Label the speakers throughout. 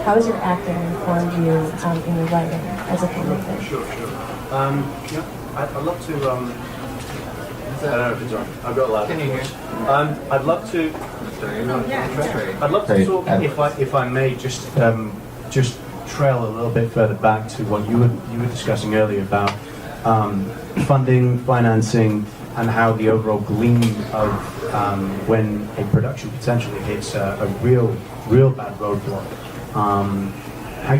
Speaker 1: how has your acting informed you in your writing as a filmmaker?
Speaker 2: Sure. Yeah, I'd love to. I don't know if it's on. I've got a loud.
Speaker 3: Can you hear?
Speaker 2: I'd love to. I'd love to talk, if I may, just trail a little bit further back to what you were discussing earlier about funding, financing, and how the overall gleam of when a production potentially hits a real bad roadblock. How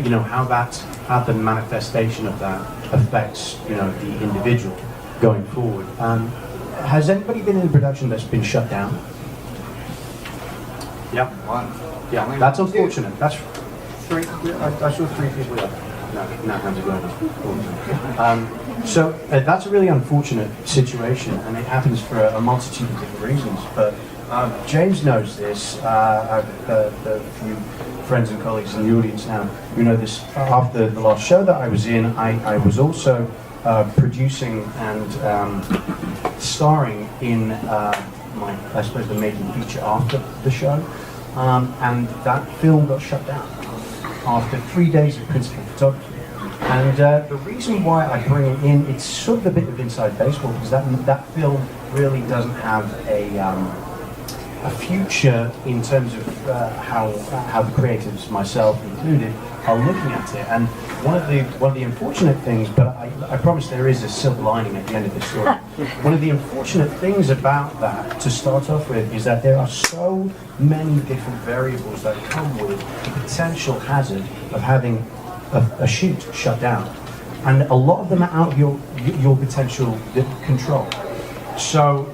Speaker 2: the manifestation of that affects the individual going forward. Has anybody been in a production that's been shut down? Yeah.
Speaker 3: One.
Speaker 2: Yeah, that's unfortunate. That's three. I saw three people up. No hands are going up. So that's a really unfortunate situation, and it happens for a multitude of different reasons. But James knows this. The few friends and colleagues in the audience now who know this. After the last show that I was in, I was also producing and starring in I suppose the making feature after the show, and that film got shut down after 3 days of principal photography. And the reason why I bring it in, it's sort of a bit of inside baseball, because that film really doesn't have a future in terms of how the creatives, myself included, are looking at it. And one of the unfortunate things, but I promise there is a silver lining at the end of the story. One of the unfortunate things about that, to start off with, is that there are so many different variables that come with the potential hazard of having a shoot shut down, and a lot of them are out of your potential control. So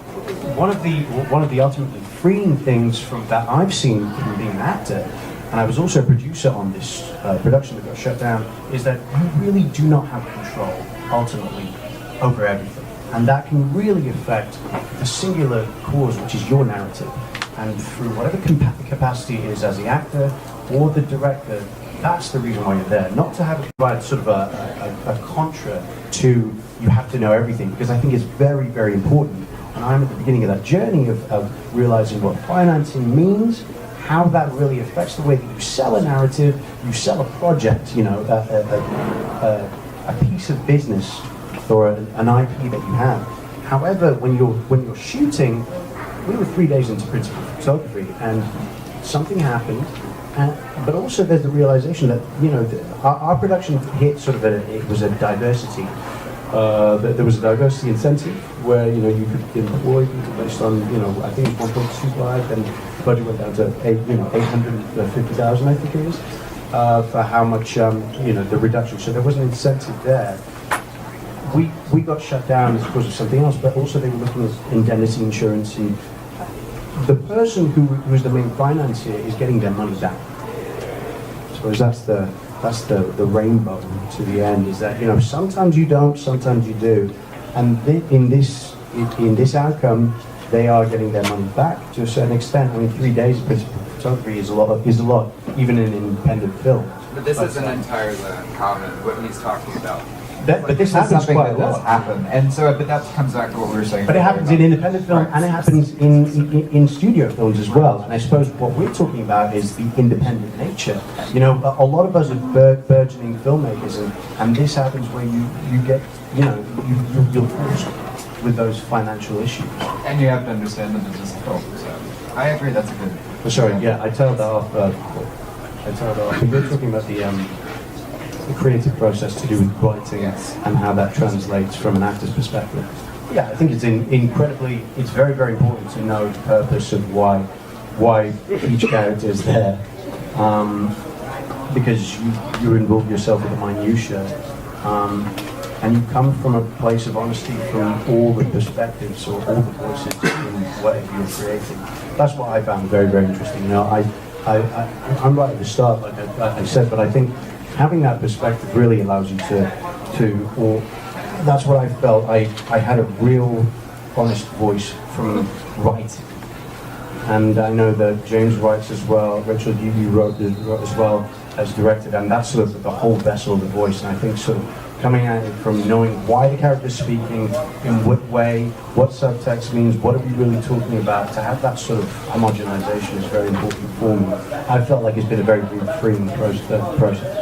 Speaker 2: one of the ultimately freeing things from that I've seen from being an actor, and I was also a producer on this production that got shut down, is that you really do not have control ultimately over everything, and that can really affect the singular cause, which is your narrative. And through whatever capacity it is as the actor or the director, that's the reason why you're there. Not to have it provide sort of a contra to you have to know everything, because I think it's very, very important. And I'm at the beginning of that journey of realizing what financing means, how that really affects the way that you sell a narrative, you sell a project, a piece of business or an IP that you have. However, when you're shooting, we were 3 days into principal photography, and something happened. But also there's the realization that our production hit sort of it was a diversity. There was a diversity incentive where you could employ people based on I think it was 1.25, and the budget went down to 850,000 I think it is for how much the reduction. So there was an incentive there. We got shut down because of something else, but also they were looking at indemnity insurance, and the person who's the main financier is getting their money back. I suppose that's the rainbow to the end, is that sometimes you don't, sometimes you do, and in this outcome they are getting their money back to a certain extent. I mean, 3 days of principal photography is a lot, even in an independent film.
Speaker 3: But this isn't entirely uncommon, what he's talking about.
Speaker 2: But this happens
Speaker 4: something
Speaker 2: quite a
Speaker 4: that does
Speaker 2: lot.
Speaker 4: happen, and so but that comes back to what we were saying.
Speaker 2: But it happens in independent film, and it happens in studio films as well. And I suppose what we're talking about is the independent nature. A lot of us are burgeoning filmmakers, and this happens where you get you're forced with those financial issues.
Speaker 4: And you have to understand the business of film. So I agree, that's a good.
Speaker 2: Oh, sorry, yeah, I tailed that off. You're talking about the creative process to do with writing,
Speaker 4: yes,
Speaker 2: and how that translates from an actor's perspective. Yeah, I think it's it's very, very important to know the purpose of why each character is there, because you involve yourself with the minutiae, and you come from a place of honesty from all the perspectives or all the voices in whatever you're creating. That's what I found very, very interesting. I'm right at the start, like I said, but I think having that perspective really allows you or that's what I felt. I had a real honest voice from writing. And I know that James writes as well, Rachel, you wrote as well as directed, and that's sort of the whole vessel of the voice. And I think sort of coming at it from knowing why the character's speaking, in what way, what subtext means, what are we really talking about. To have that sort of homogenization is very important for me. I felt like it's been a very freeing process.